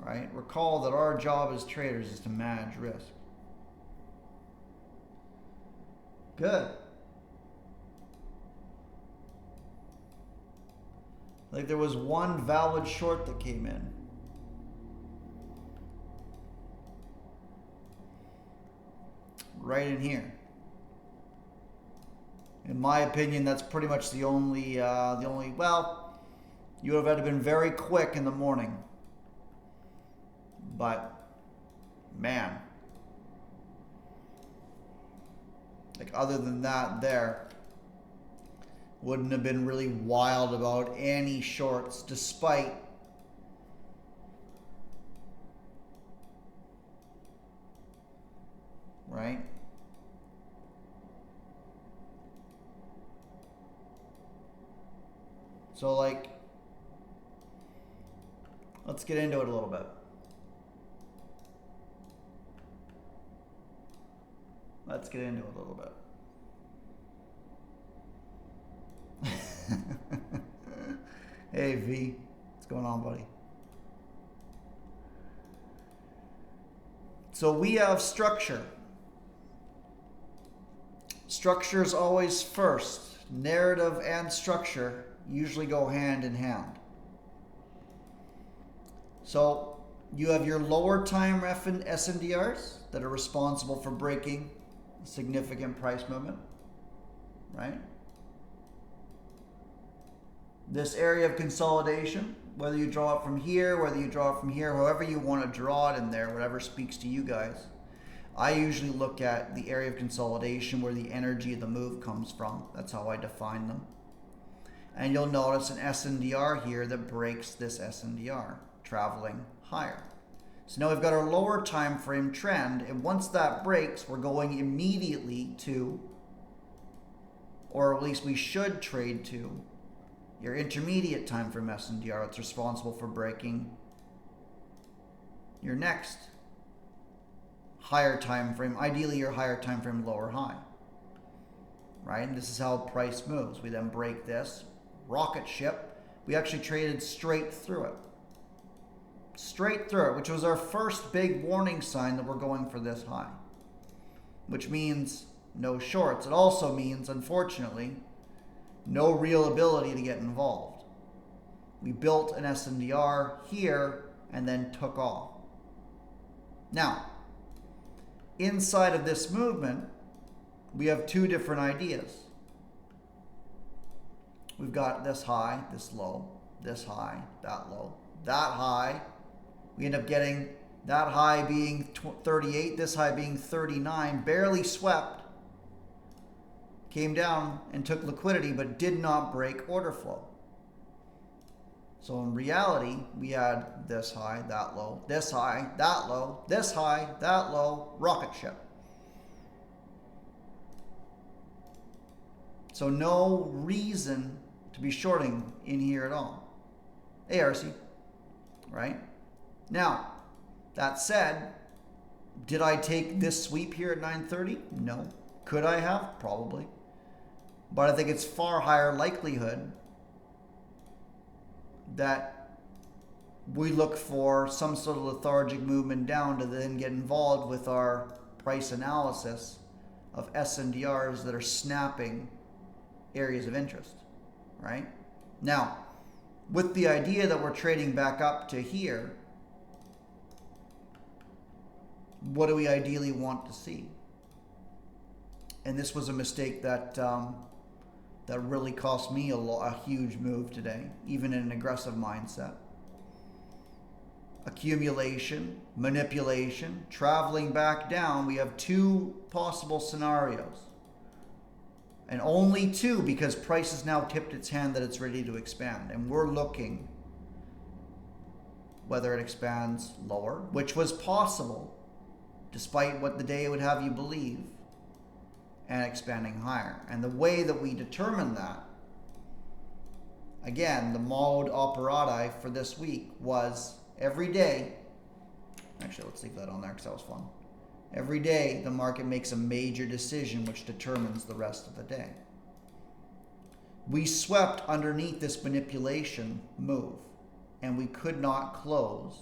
right? Recall that our job as traders is to manage risk. Good. Like there was one valid short that came in. Right in here. In my opinion, that's pretty much the only, well, you would have had to been very quick in the morning. But, man. Like other than that there, wouldn't have been really wild about any shorts despite right? So like, let's get into it a little bit. Let's get into it a little bit. Hey V, what's going on, buddy? So we have structure. Structure is always first. Narrative and structure usually go hand in hand. So you have your lower time SNDRs that are responsible for breaking significant price movement, right? This area of consolidation, whether you draw it from here, whether you draw it from here, however you want to draw it in there, whatever speaks to you guys. I usually look at the area of consolidation where the energy of the move comes from. That's how I define them. And you'll notice an SNDR here that breaks this SNDR, traveling higher. So now we've got our lower time frame trend, and once that breaks, we're going immediately to, or at least we should trade to, your intermediate time frame SNDR that's responsible for breaking your next higher time frame, ideally your higher time frame lower high, right? And this is how price moves. We then break this rocket ship. We actually traded straight through it. Straight through it, which was our first big warning sign that we're going for this high, which means no shorts. It also means, unfortunately, no real ability to get involved. We built an SNDR here and then took off. Now, inside of this movement, we have two different ideas. We've got this high, this low, this high, that low, that high. We end up getting that high being 38, this high being 39, barely swept, came down and took liquidity, but did not break order flow. So in reality, we had this high, that low, this high, that low, this high, that low, rocket ship. So no reason to be shorting in here at all. ARC, right? Now, that said, did I take this sweep here at 930? No. Could I have? Probably. But I think it's far higher likelihood that we look for some sort of lethargic movement down to then get involved with our price analysis of SNDRs that are snapping areas of interest, right? Now, with the idea that we're trading back up to here, what do we ideally want to see? And this was a mistake that that really cost me a huge move today, even in an aggressive mindset. Accumulation, manipulation, traveling back down. We have two possible scenarios. And only two, because price has now tipped its hand that it's ready to expand. And we're looking whether it expands lower, which was possible, despite what the day would have you believe, and expanding higher. And the way that we determine that, again, the mode operandi for this week was every day, actually let's leave that on there because that was fun. Every day the market makes a major decision which determines the rest of the day. We swept underneath this manipulation move and we could not close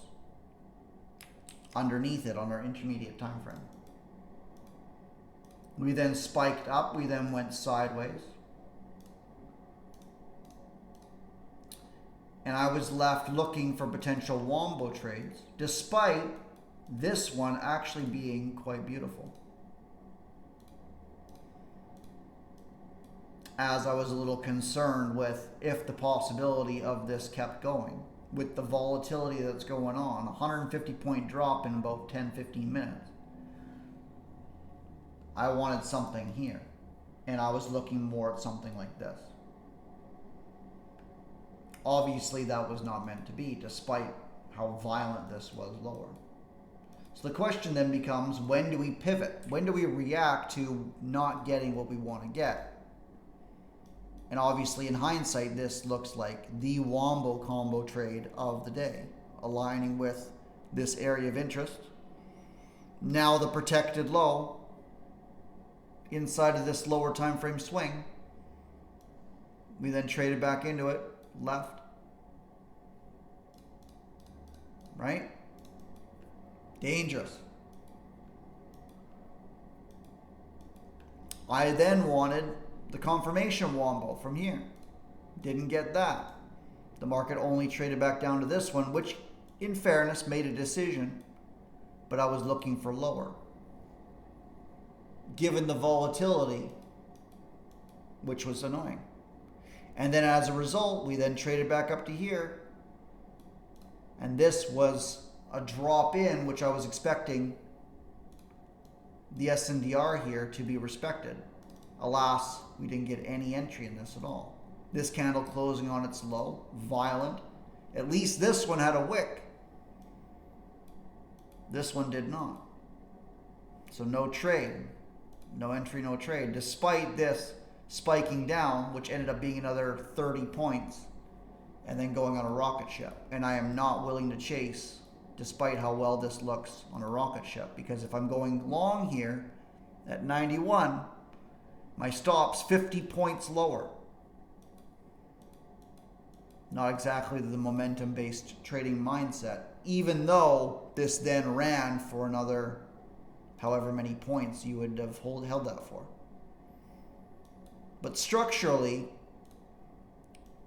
underneath it on our intermediate time frame. We then spiked up, we then went sideways. And I was left looking for potential wombo trades, despite this one actually being quite beautiful. As I was a little concerned with if the possibility of this kept going, with the volatility that's going on, 150 point drop in about 10-15 minutes. I wanted something here, and I was looking more at something like this. Obviously, that was not meant to be, despite how violent this was lower. So the question then becomes, when do we pivot? When do we react to not getting what we want to get? And obviously, in hindsight, this looks like the wombo combo trade of the day, aligning with this area of interest. Now the protected low inside of this lower time frame swing. We then traded back into it, left. Right? Dangerous. I then wanted the confirmation wombo from here. Didn't get that. The market only traded back down to this one, which in fairness made a decision, but I was looking for lower. Given the volatility, which was annoying. And then as a result, we then traded back up to here. And this was a drop in, which I was expecting the SNDR here to be respected. Alas, we didn't get any entry in this at all. This candle closing on its low, violent. At least this one had a wick. This one did not. So no trade. No entry, no trade, despite this spiking down, which ended up being another 30 points, and then going on a rocket ship. And I am not willing to chase, despite how well this looks on a rocket ship, because if I'm going long here at 91, my stop's 50 points lower. Not exactly the momentum-based trading mindset, even though this then ran for another however many points you would have held that for. But structurally,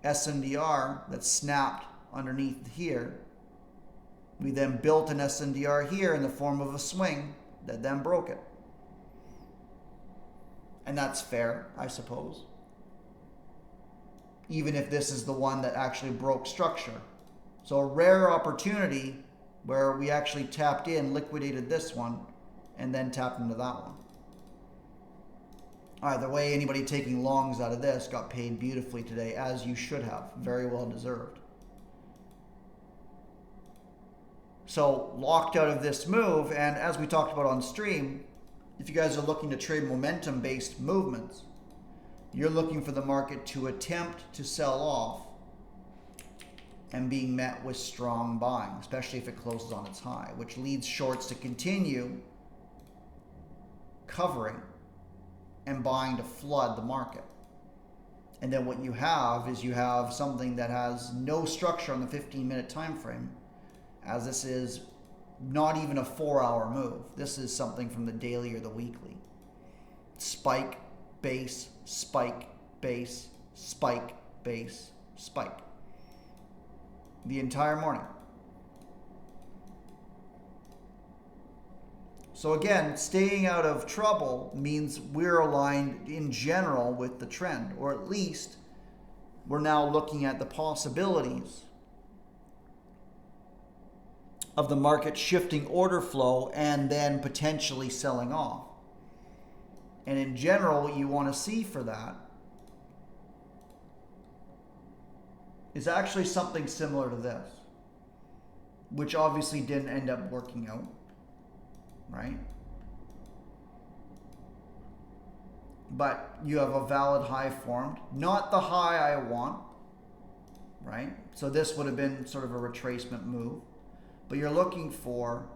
SNDR that snapped underneath here, we then built an SNDR here in the form of a swing that then broke it. And that's fair, I suppose. Even if this is the one that actually broke structure. So a rare opportunity where we actually tapped in, liquidated this one, and then tapped into that one. Either way, anybody taking longs out of this got paid beautifully today, as you should have. Very well deserved. So locked out of this move, and as we talked about on stream, if you guys are looking to trade momentum-based movements, you're looking for the market to attempt to sell off and being met with strong buying, especially if it closes on its high, which leads shorts to continue covering and buying to flood the market. And then what you have is you have something that has no structure on the 15-minute time frame, as this is not even a 4-hour move. This is something from the daily or the weekly. Spike, base, spike, base, spike, base, spike. The entire morning. So again, staying out of trouble means we're aligned in general with the trend, or at least we're now looking at the possibilities of the market shifting order flow and then potentially selling off. And in general, what you want to see for that is actually something similar to this, which obviously didn't end up working out. Right? But you have a valid high formed, not the high I want, right? So this would have been sort of a retracement move, but you're looking for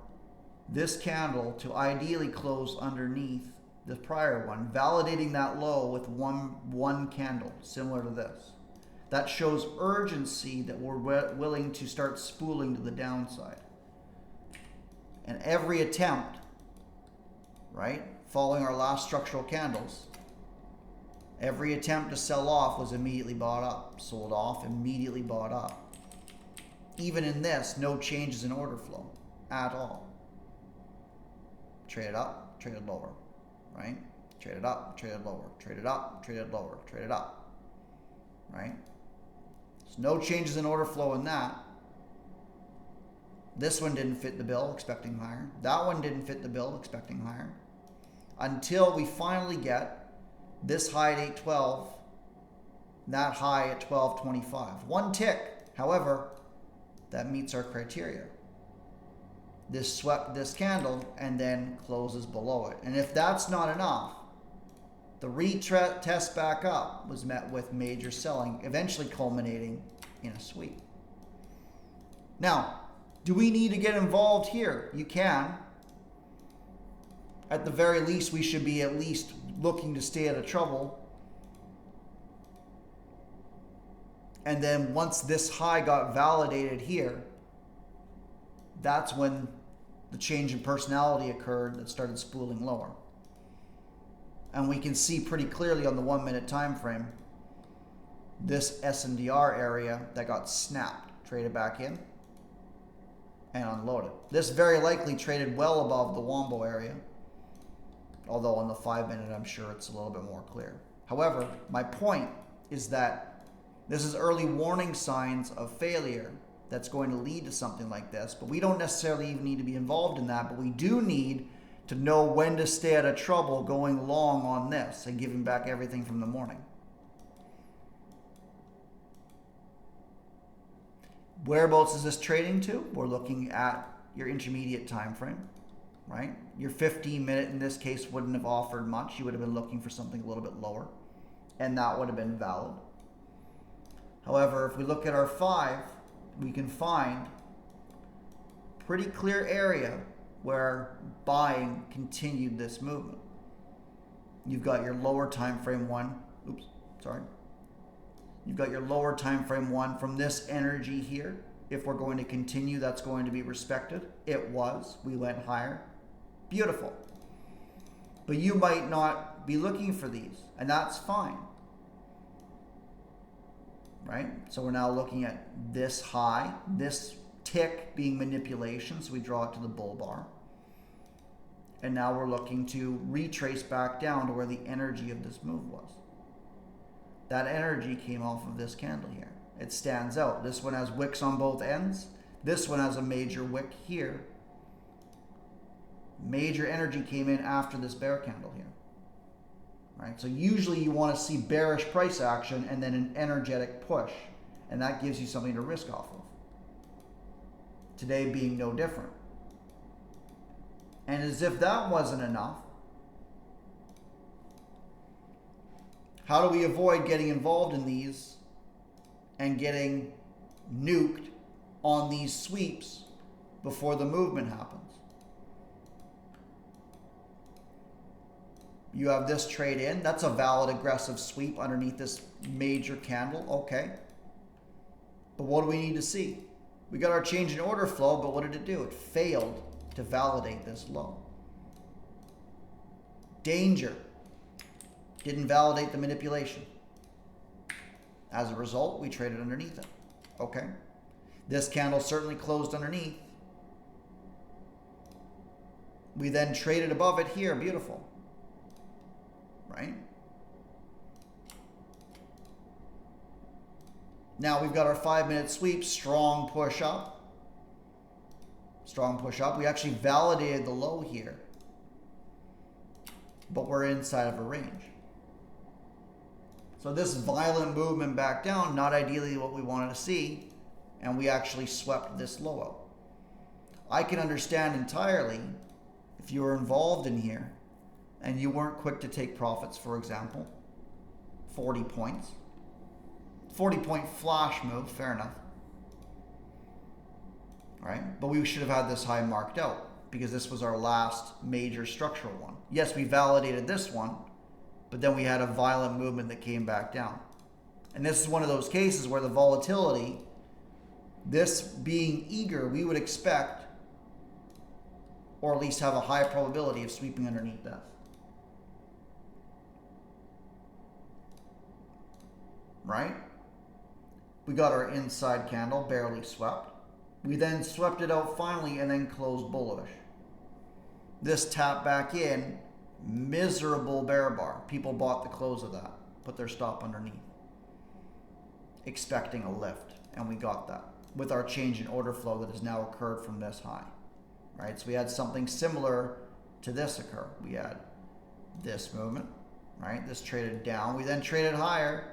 this candle to ideally close underneath the prior one, validating that low with one candle similar to this. That shows urgency that we're willing to start spooling to the downside. And every attempt, right, following our last structural candles, every attempt to sell off was immediately bought up. Sold off, immediately bought up. Even in this, no changes in order flow at all. Traded up, traded lower, right? Traded up, traded lower, traded up, traded lower, traded up, right? There's no changes in order flow in that. This one didn't fit the bill, expecting higher. That one didn't fit the bill, expecting higher. Until we finally get this high at 812, that high at 1225. One tick, however, that meets our criteria. This swept this candle and then closes below it. And if that's not enough, the retest back up was met with major selling, eventually culminating in a sweep. Now, do we need to get involved here? You can. At the very least, we should be at least looking to stay out of trouble. And then once this high got validated here, that's when the change in personality occurred that started spooling lower. And we can see pretty clearly on the 1 minute time frame this SNDR area that got snapped, traded back in and unloaded. This very likely traded well above the Wombo area, although on the 5 minute I'm sure it's a little bit more clear. However, my point is that this is early warning signs of failure that's going to lead to something like this, but we don't necessarily even need to be involved in that, but we do need to know when to stay out of trouble going long on this and giving back everything from the morning. Whereabouts is this trading to? We're looking at your intermediate time frame, right? Your 15 minute in this case wouldn't have offered much. You would have been looking for something a little bit lower, and that would have been valid. However, if we look at our 5, we can find pretty clear area where buying continued this movement. You've got your lower time frame one. You've got your lower time frame one from this energy here. If we're going to continue, that's going to be respected. It was. We went higher. Beautiful. But you might not be looking for these, and that's fine. Right? So we're now looking at this high, this tick being manipulation, so we draw it to the bull bar. And now we're looking to retrace back down to where the energy of this move was. That energy came off of this candle here. It stands out. This one has wicks on both ends. This one has a major wick here. Major energy came in after this bear candle here. Right? So usually you want to see bearish price action and then an energetic push, and that gives you something to risk off of. Today being no different. And as if that wasn't enough, how do we avoid getting involved in these and getting nuked on these sweeps before the movement happens? You have this trade in. That's a valid aggressive sweep underneath this major candle. Okay. But what do we need to see? We got our change in order flow, but what did it do? It failed to validate this low. Danger. Didn't validate the manipulation. As a result, we traded underneath it. Okay. This candle certainly closed underneath. We then traded above it here. Beautiful. Right? Now we've got our 5 minute sweep, strong push up. Strong push up. We actually validated the low here, but we're inside of a range. So this violent movement back down, not ideally what we wanted to see, and we actually swept this low out. I can understand entirely if you were involved in here and you weren't quick to take profits, for example, 40 points. 40-point flash move, fair enough. Right? But we should have had this high marked out because this was our last major structural one. Yes, we validated this one, but then we had a violent movement that came back down. And this is one of those cases where the volatility, this being eager, we would expect or at least have a high probability of sweeping underneath this. Right? We got our inside candle, barely swept. We then swept it out finally and then closed bullish. This tap back in, miserable bear bar. People bought the close of that, put their stop underneath, expecting a lift, and we got that with our change in order flow that has now occurred from this high, right? So we had something similar to this occur. We had this movement, right? This traded down. We then traded higher,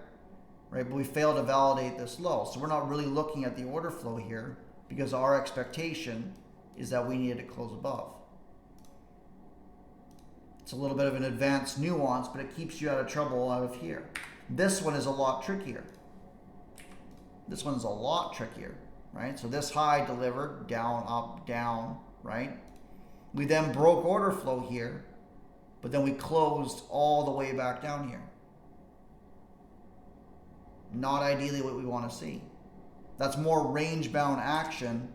right? But we failed to validate this low. So we're not really looking at the order flow here because our expectation is that we needed to close above. It's a little bit of an advanced nuance, but it keeps you out of trouble out of here. This one is a lot trickier. This one's a lot trickier, right? So this high delivered, down, up, down, right? We then broke order flow here, but then we closed all the way back down here. Not ideally what we want to see. That's more range-bound action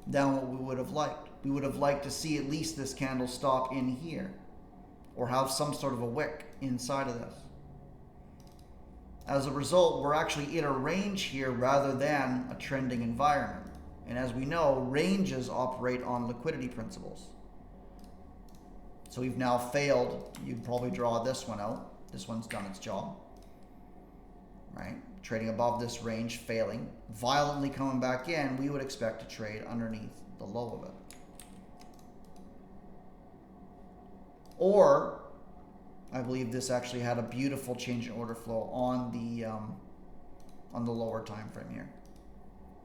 than what we would have liked. We would have liked to see at least this candle stop in here or have some sort of a wick inside of this. As a result, we're actually in a range here rather than a trending environment. And as we know, ranges operate on liquidity principles. So we've now failed. You'd probably draw this one out. This one's done its job, right? Trading above this range, failing, violently coming back in, we would expect to trade underneath the low of it. Or, I believe this actually had a beautiful change in order flow on the lower time frame here.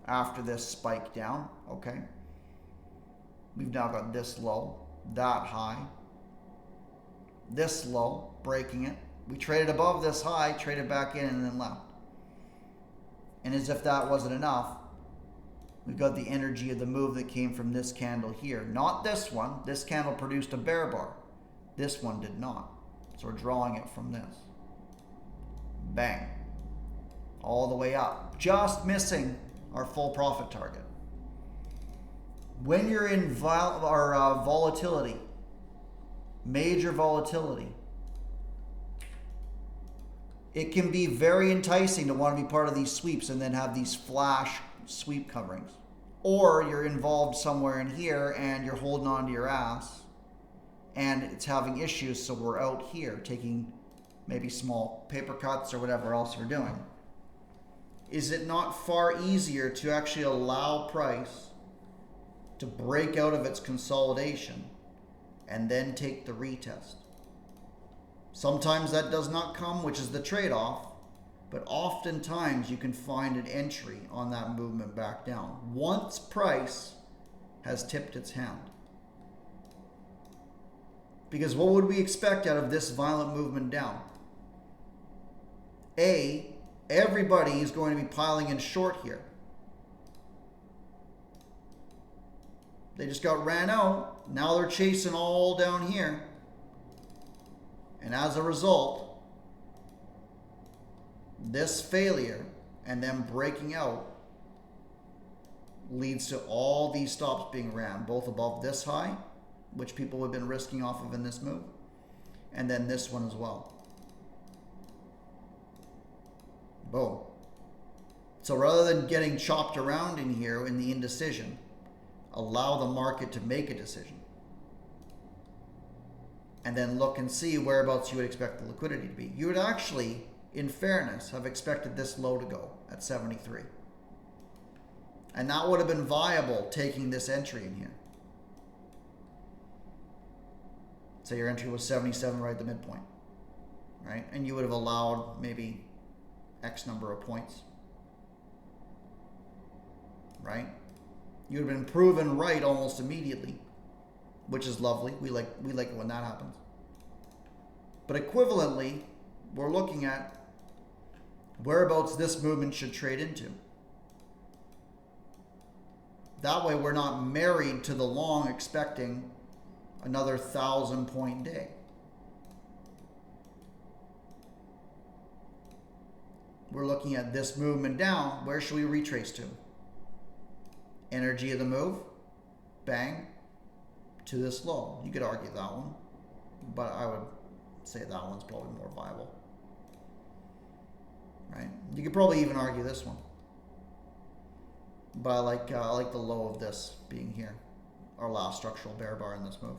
After this spike down, okay. We've now got this low, that high, this low, breaking it. We traded above this high, traded back in, and then left. And as if that wasn't enough, we've got the energy of the move that came from this candle here. Not this one. This candle produced a bear bar. This one did not. So we're drawing it from this. Bang. All the way up. Just missing our full profit target. When you're in volatility, major volatility, it can be very enticing to want to be part of these sweeps and then have these flash sweep coverings. Or you're involved somewhere in here and you're holding on to your ass and it's having issues, so we're out here taking maybe small paper cuts or whatever else we're doing. Is it not far easier to actually allow price to break out of its consolidation and then take the retest? Sometimes that does not come, which is the trade-off, but oftentimes you can find an entry on that movement back down once price has tipped its hand. Because what would we expect out of this violent movement down? A, everybody is going to be piling in short here. They just got ran out. Now they're chasing all down here. And as a result, this failure and then breaking out leads to all these stops being ran, both above this high, which people have been risking off of in this move, and then this one as well. Boom. So rather than getting chopped around in here in the indecision, allow the market to make a decision. And then look and see whereabouts you would expect the liquidity to be. You would actually, in fairness, have expected this low to go at 73. And that would have been viable taking this entry in here. Say your entry was 77 right at the midpoint, right? And you would have allowed maybe X number of points, right? You would have been proven right almost immediately, which is lovely. We like it when that happens. But equivalently, we're looking at whereabouts this movement should trade into. That way we're not married to the long expecting another 1,000-point day. We're looking at this movement down. Where should we retrace to? Energy of the move. Bang. to this low. You could argue that one, but I would say that one's probably more viable. Right? You could probably even argue this one. But I like the low of this being here. Our last structural bear bar in this move.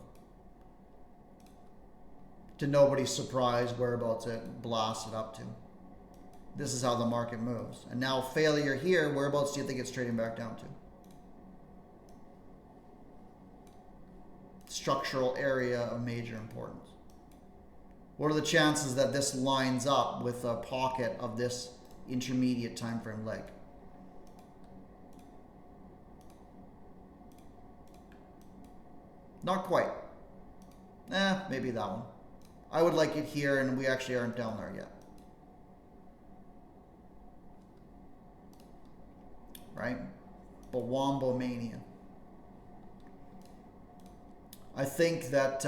To nobody's surprise, whereabouts it blasted up to. This is how the market moves. And now failure here, whereabouts do you think it's trading back down to? Structural area of major importance. What are the chances that this lines up with a pocket of this intermediate time frame leg? Not quite. Maybe that one. I would like it here, and we actually aren't down there yet. Right? Bawambo mania. I think that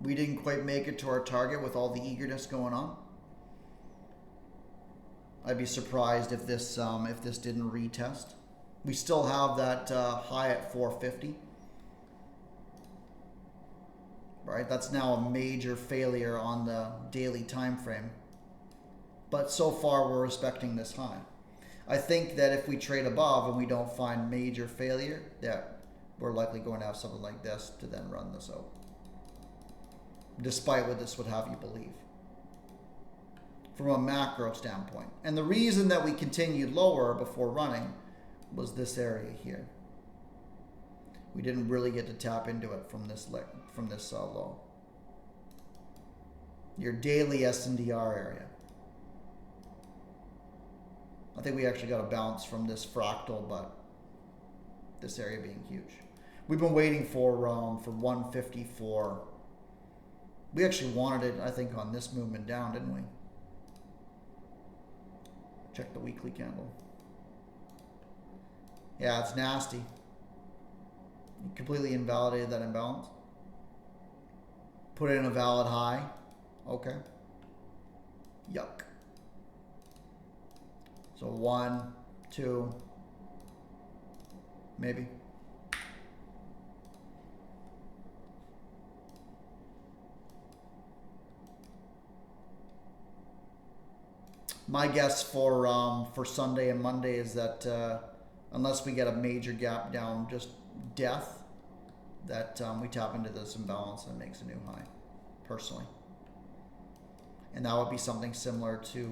we didn't quite make it to our target with all the eagerness going on. I'd be surprised if this didn't retest. We still have that high at 450. Right, that's now a major failure on the daily time frame. But so far we're respecting this high. I think that if we trade above and we don't find major failure, that we're likely going to have something like this to then run this out. Despite what this would have you believe. From a macro standpoint. And the reason that we continued lower before running was this area here. We didn't really get to tap into it from this low. Your daily SNDR area. I think we actually got a bounce from this fractal, but this area being huge. We've been waiting for 154. We actually wanted it, I think, on this movement down, didn't we? Check the weekly candle. Yeah, it's nasty. You completely invalidated that imbalance. Put it in a valid high. Okay. Yuck. So 1, 2, maybe. My guess for Sunday and Monday is that unless we get a major gap down, just death, that we tap into this imbalance and makes a new high, personally. And that would be something similar to,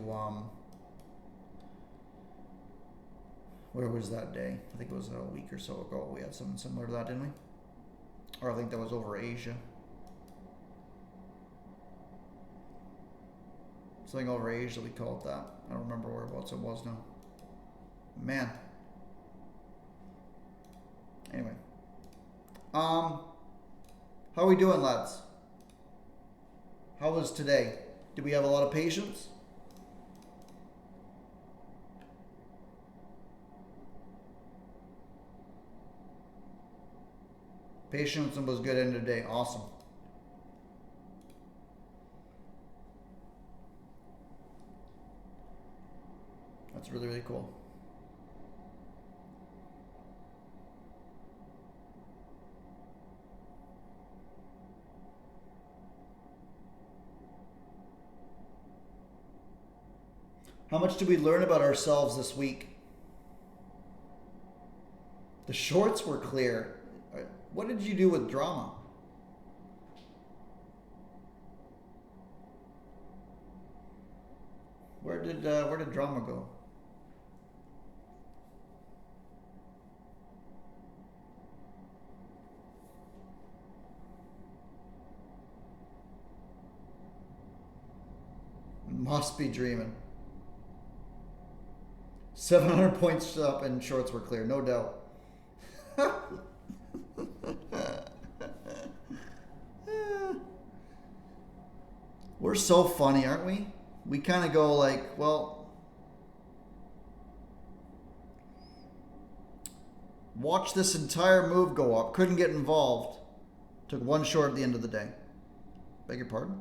where was that day? I think it was a week or so ago. We had something similar to that, didn't we? Or I think that was over Asia. Something over Asia, we called that. I don't remember whereabouts it was now. Man. Anyway. How are we doing, lads? How was today? Did we have a lot of patience? Patience was good in today. Awesome. That's really, really cool. How much did we learn about ourselves this week? The shorts were clear. What did you do with drama? Where did drama go? Must be dreaming. 700 points up and shorts were clear, no doubt. We're so funny, aren't we? We kind of go like, well, watch this entire move go up, couldn't get involved, took one short at the end of the day. Beg your pardon?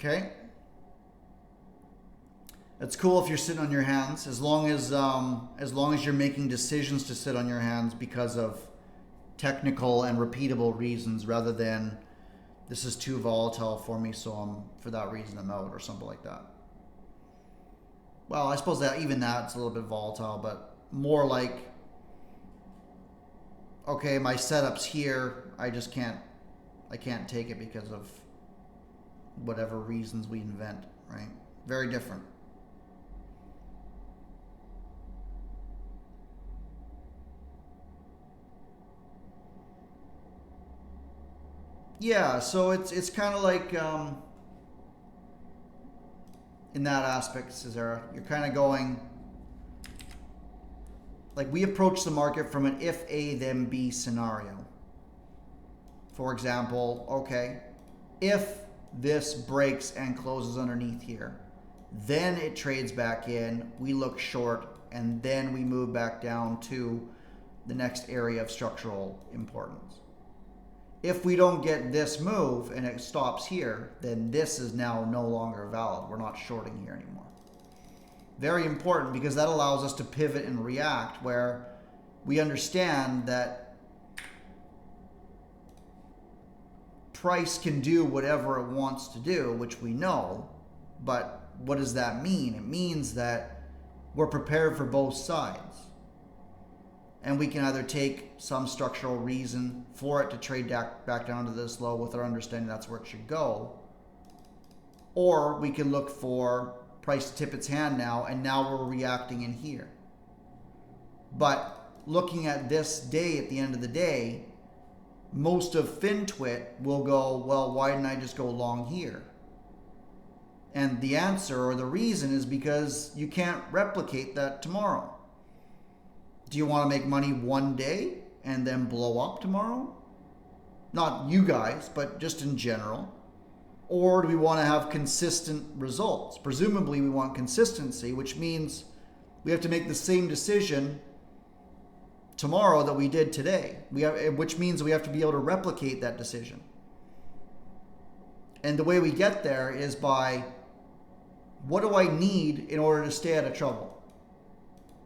Okay. It's cool if you're sitting on your hands, as long as you're making decisions to sit on your hands because of technical and repeatable reasons, rather than this is too volatile for me, so for that reason I'm out, or something like that. Well, I suppose that even that's a little bit volatile, but more like, okay, my setup's here, I can't take it because of whatever reasons we invent, right? Very different. Yeah, so it's kind of like in that aspect, Cesara, you're kind of going like, we approach the market from an if A then B scenario. For example, okay, if this breaks and closes underneath here, then it trades back in, we look short, and then we move back down to the next area of structural importance. If we don't get this move and it stops here, then this is now no longer valid. We're not shorting here anymore. Very important, because that allows us to pivot and react, where we understand that price can do whatever it wants to do, which we know, but what does that mean? It means that we're prepared for both sides. And we can either take some structural reason for it to trade back down to this low with our understanding that's where it should go, or we can look for price to tip its hand now, and now we're reacting in here. But looking at this day, at the end of the day, most of FinTwit will go, well, why didn't I just go long here? And the answer, or the reason, is because you can't replicate that tomorrow. Do you want to make money one day and then blow up tomorrow? Not you guys, but just in general. Or do we want to have consistent results? Presumably we want consistency, which means we have to make the same decision tomorrow that we did today. Which means we have to be able to replicate that decision. And the way we get there is by, what do I need in order to stay out of trouble?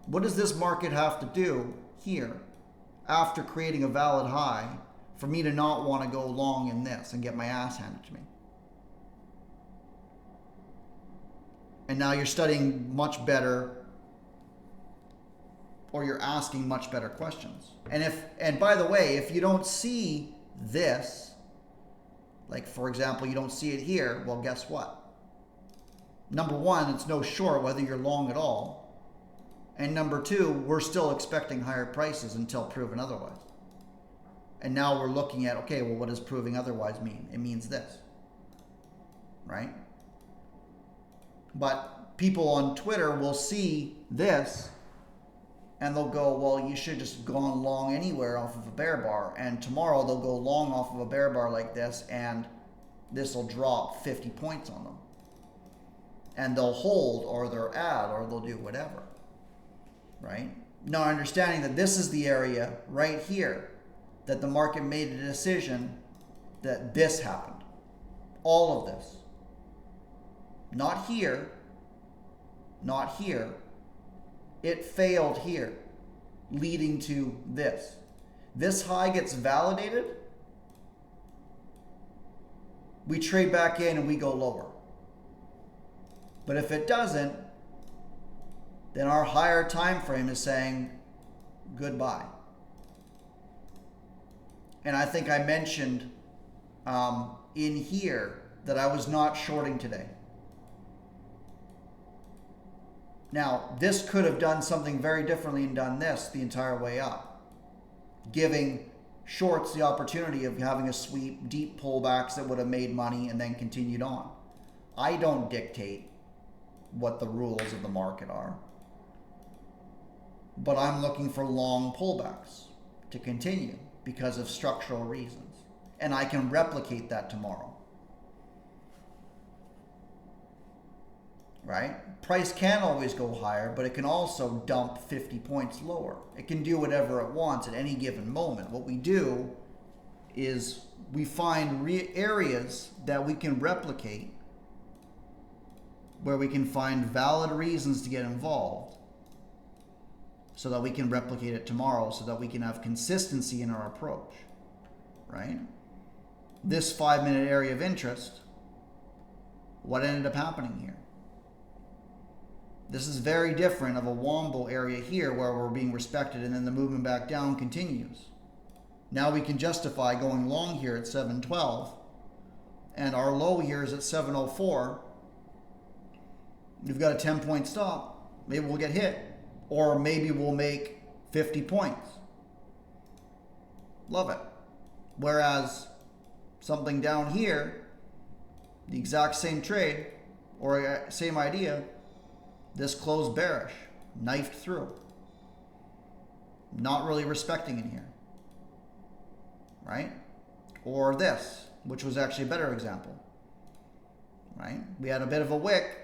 What does this market have to do here after creating a valid high for me to not want to go long in this and get my ass handed to me? And now you're studying much better, or you're asking much better questions. And by the way, if you don't see this, like for example, you don't see it here, well, guess what? Number one, it's no short whether you're long at all. And number two, we're still expecting higher prices until proven otherwise. And now we're looking at, okay, well, what does proving otherwise mean? It means this, right? But people on Twitter will see this and they'll go, well, you should have just gone long anywhere off of a bear bar. And tomorrow they'll go long off of a bear bar like this, and this will drop 50 points on them. And they'll hold, or they'll add, or they'll do whatever. Right? Now, understanding that this is the area right here that the market made a decision that this happened. All of this. Not here. Not here. It failed here, leading to this. This high gets validated. We trade back in and we go lower. But if it doesn't, then our higher time frame is saying goodbye. And I think I mentioned in here that I was not shorting today. Now, this could have done something very differently and done this the entire way up, giving shorts the opportunity of having a sweep, deep pullbacks that would have made money and then continued on. I don't dictate what the rules of the market are, but I'm looking for long pullbacks to continue because of structural reasons, and I can replicate that tomorrow. Right? Price can always go higher, but it can also dump 50 points lower. It can do whatever it wants at any given moment. What we do is we find areas that we can replicate where we can find valid reasons to get involved so that we can replicate it tomorrow, so that we can have consistency in our approach, right? This 5-minute area of interest, what ended up happening here? This is very different of a Wombo area here where we're being respected and then the movement back down continues. Now we can justify going long here at 712 and our low here is at 704. We've got a 10-point stop. Maybe we'll get hit. Or maybe we'll make 50 points. Love it. Whereas something down here, the exact same trade or same idea, this closed bearish, knifed through. Not really respecting in here. Right? Or this, which was actually a better example. Right? We had a bit of a wick.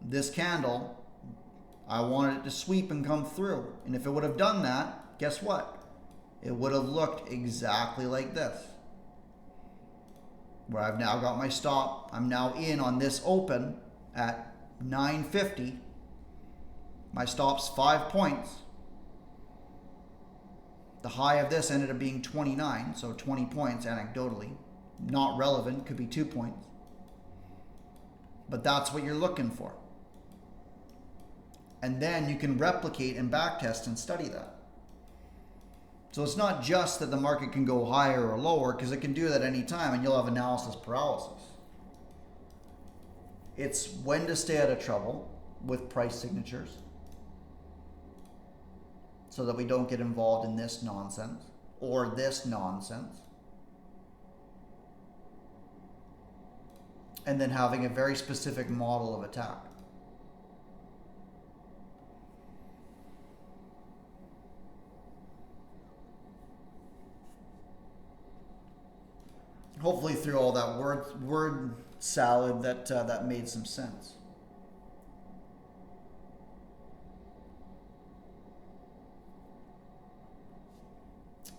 This candle, I wanted it to sweep and come through. And if it would have done that, guess what? It would have looked exactly like this. Where I've now got my stop. I'm now in on this open at 950. My stop's 5 points. The high of this ended up being 29, so 20 points anecdotally. Not relevant, could be 2 points. But that's what you're looking for. And then you can replicate and backtest and study that. So it's not just that the market can go higher or lower, because it can do that any time and you'll have analysis paralysis. It's when to stay out of trouble with price signatures so that we don't get involved in this nonsense or this nonsense. And then having a very specific model of attack. Hopefully through all that word salad that made some sense.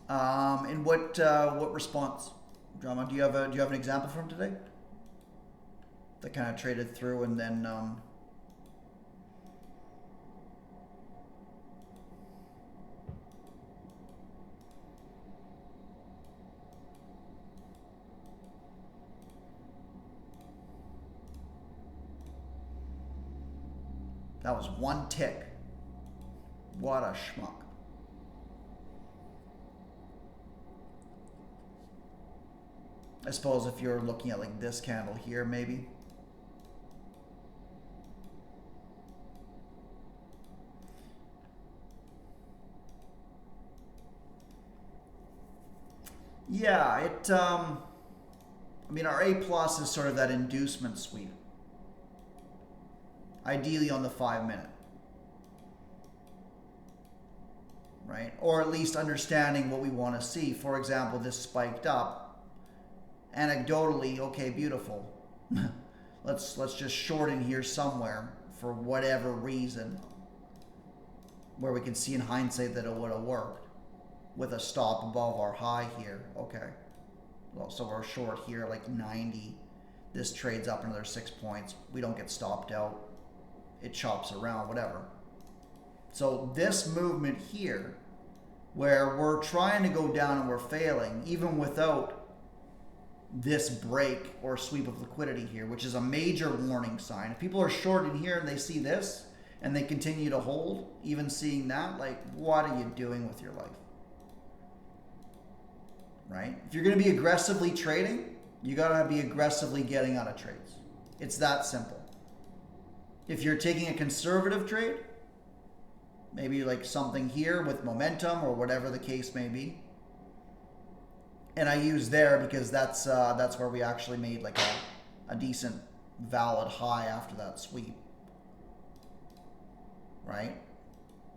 And what response, Drama? Do you have an example from today that kind of traded through and then that was one tick. What a schmuck. I suppose if you're looking at like this candle here, maybe. Yeah, I mean, our A plus is sort of that inducement sweep. Ideally on the 5-minute. Right? Or at least understanding what we want to see. For example, this spiked up. Anecdotally, okay, beautiful. let's just short in here somewhere for whatever reason. Where we can see in hindsight that it would have worked. With a stop above our high here. Okay. Well, so we're short here like 90. This trades up another 6 points. We don't get stopped out. It chops around, whatever. So this movement here, where we're trying to go down and we're failing, even without this break or sweep of liquidity here, which is a major warning sign. If people are short in here and they see this and they continue to hold, even seeing that, like, what are you doing with your life? Right? If you're going to be aggressively trading, you got to be aggressively getting out of trades. It's that simple. If you're taking a conservative trade, maybe like something here with momentum or whatever the case may be. And I use there because that's where we actually made like a decent valid high after that sweep. Right?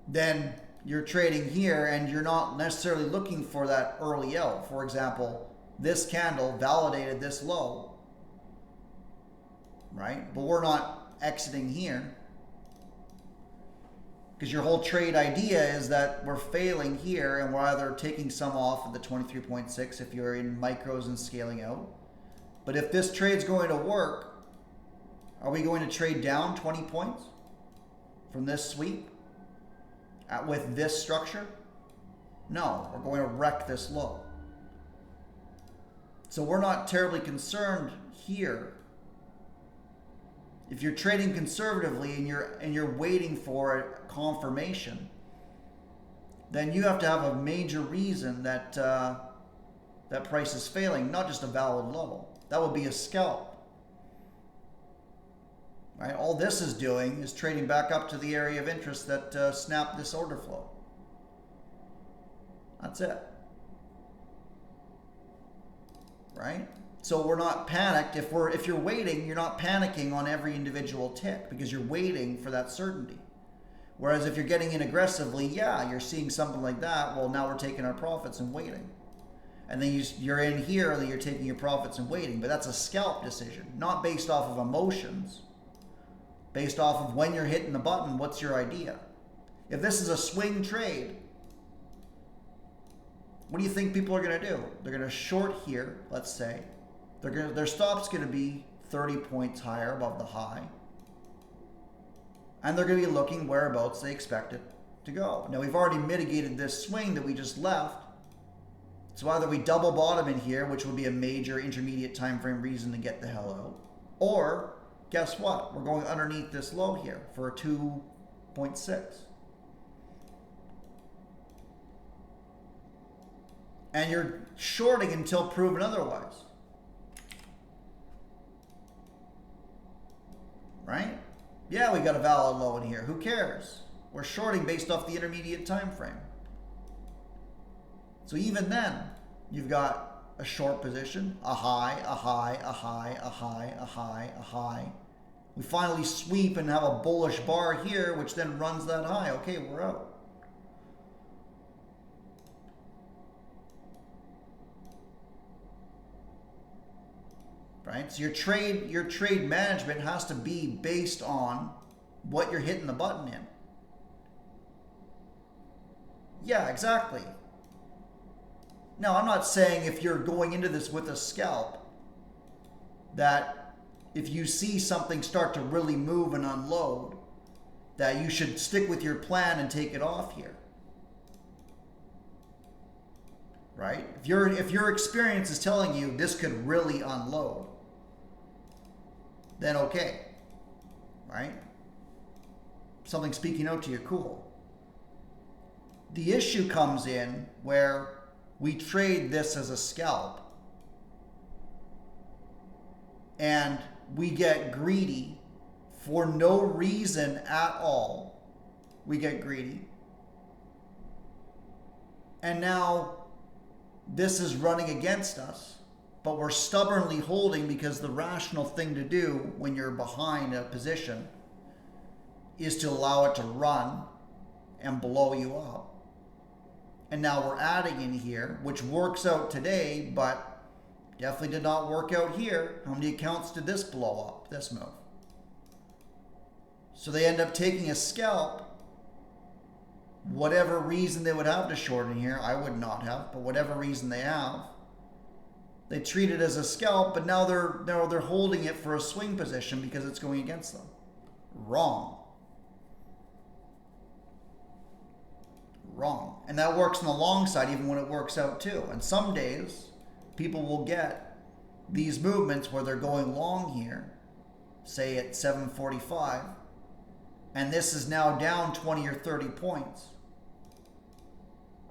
Then you're trading here and you're not necessarily looking for that early out. For example, this candle validated this low. Right? But we're not exiting here because your whole trade idea is that we're failing here and we're either taking some off of the 23.6 if you're in micros and scaling out. But if this trade's going to work, Are we going to trade down 20 points from this sweep with this structure? No, we're going to wreck this low. So we're not terribly concerned here. If you're trading conservatively and you're waiting for a confirmation, then you have to have a major reason that that price is failing, not just a valid low. That would be a scalp. Right? All this is doing is trading back up to the area of interest that snapped this order flow. That's it. Right? So we're not panicked. If you're waiting, you're not panicking on every individual tick because you're waiting for that certainty. Whereas if you're getting in aggressively, yeah, you're seeing something like that. Well, now we're taking our profits and waiting. And then you're in here, and then you're taking your profits and waiting. But that's a scalp decision, not based off of emotions. Based off of when you're hitting the button, what's your idea? If this is a swing trade, what do you think people are going to do? They're going to short here, let's say. Their stop's going to be 30 points higher above the high. And they're going to be looking whereabouts they expect it to go. Now, we've already mitigated this swing that we just left. So either we double bottom in here, which would be a major intermediate time frame reason to get the hell out. Or, guess what? We're going underneath this low here for a 2.6. And you're shorting until proven otherwise. Right? Yeah, we got a valid low in here. Who cares? We're shorting based off the intermediate time frame. So even then, you've got a short position, a high, a high, a high, a high, a high, a high. We finally sweep and have a bullish bar here, which then runs that high. Okay, we're out. Right? So your trade management has to be based on what you're hitting the button in. Yeah, exactly. Now, I'm not saying if you're going into this with a scalp that if you see something start to really move and unload, that you should stick with your plan and take it off here. Right? If your experience is telling you this could really unload, then okay. Right? Something speaking out to you, cool. The issue comes in where we trade this as a scalp and we get greedy for no reason at all. We get greedy. And now this is running against us, but we're stubbornly holding because the rational thing to do when you're behind a position is to allow it to run and blow you up. And now we're adding in here, which works out today, but definitely did not work out here. How many accounts did this blow up, this move? So they end up taking a scalp. Whatever reason they would have to short in here, I would not have, but whatever reason they have, they treat it as a scalp, but now they're holding it for a swing position because it's going against them. Wrong. Wrong. And that works on the long side even when it works out too. And some days people will get these movements where they're going long here, say at 745, and this is now down 20 or 30 points.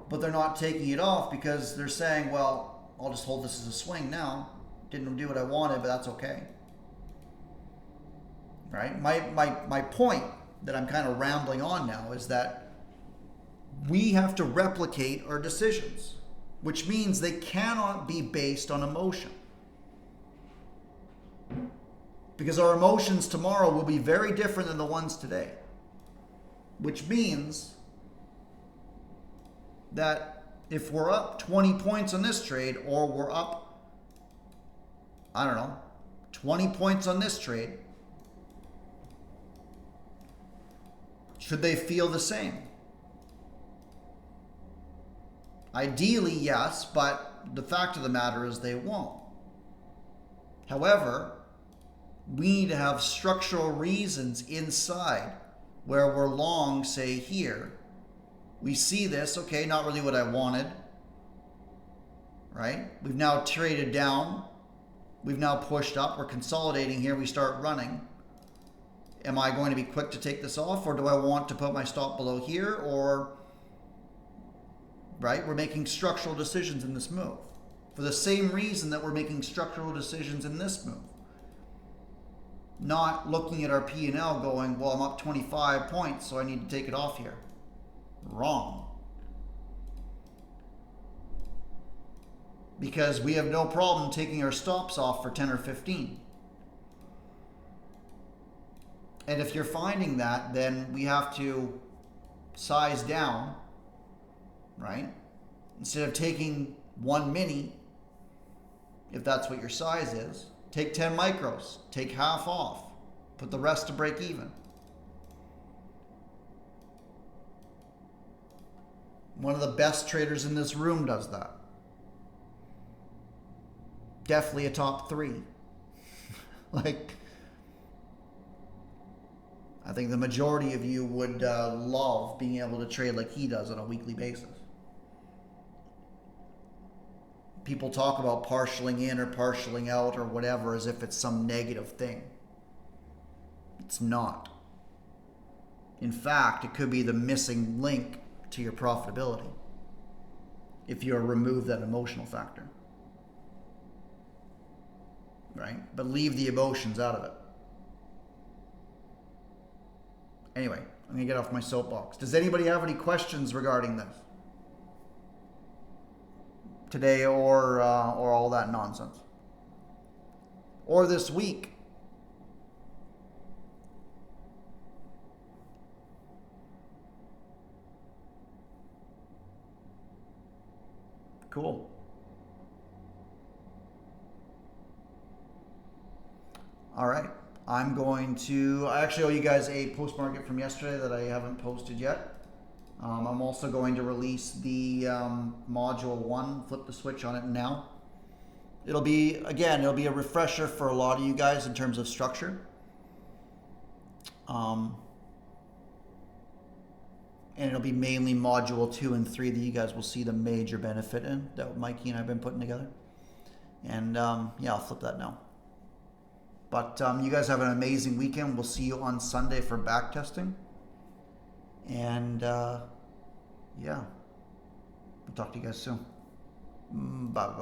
But they're not taking it off because they're saying, well, I'll just hold this as a swing now. Didn't do what I wanted, but that's okay. Right? My point that I'm kind of rambling on now is that we have to replicate our decisions, which means they cannot be based on emotion. Because our emotions tomorrow will be very different than the ones today. Which means that if we're up 20 points on this trade, or we're up, I don't know, 20 points on this trade, should they feel the same? Ideally, yes, but the fact of the matter is they won't. However, We need to have structural reasons inside where we're long, say here. We see this, okay, not really what I wanted, right? We've now traded down. We've now pushed up. We're consolidating here. We start running. Am I going to be quick to take this off, or do I want to put my stop below here? Or, right, we're making structural decisions in this move for the same reason that we're making structural decisions in this move. Not looking at our P&L going, well, I'm up 25 points, so I need to take it off here. Wrong. Because we have no problem taking our stops off for 10 or 15. And if you're finding that, then we have to size down, right? Instead of taking 1 mini, if that's what your size is, take 10 micros, take half off, put the rest to break even. One of the best traders in this room does that. Definitely a top 3. Like, I think the majority of you would love being able to trade like he does on a weekly basis. People talk about partialing in or partialing out or whatever as if it's some negative thing. It's not. In fact, it could be the missing link to your profitability if you remove that emotional factor. Right? But leave the emotions out of it. Anyway, I'm going to get off my soapbox. Does anybody have any questions regarding this? Today or all that nonsense? Or this week? Cool. All right. I actually owe you guys a post-market from yesterday that I haven't posted yet. I'm also going to release the module 1, flip the switch on it now. It'll be a refresher for a lot of you guys in terms of structure. And it'll be mainly module 2 and 3 that you guys will see the major benefit in that Mikey and I have been putting together. And yeah, I'll flip that now. But you guys have an amazing weekend. We'll see you on Sunday for back testing. And yeah, we'll talk to you guys soon. Bye.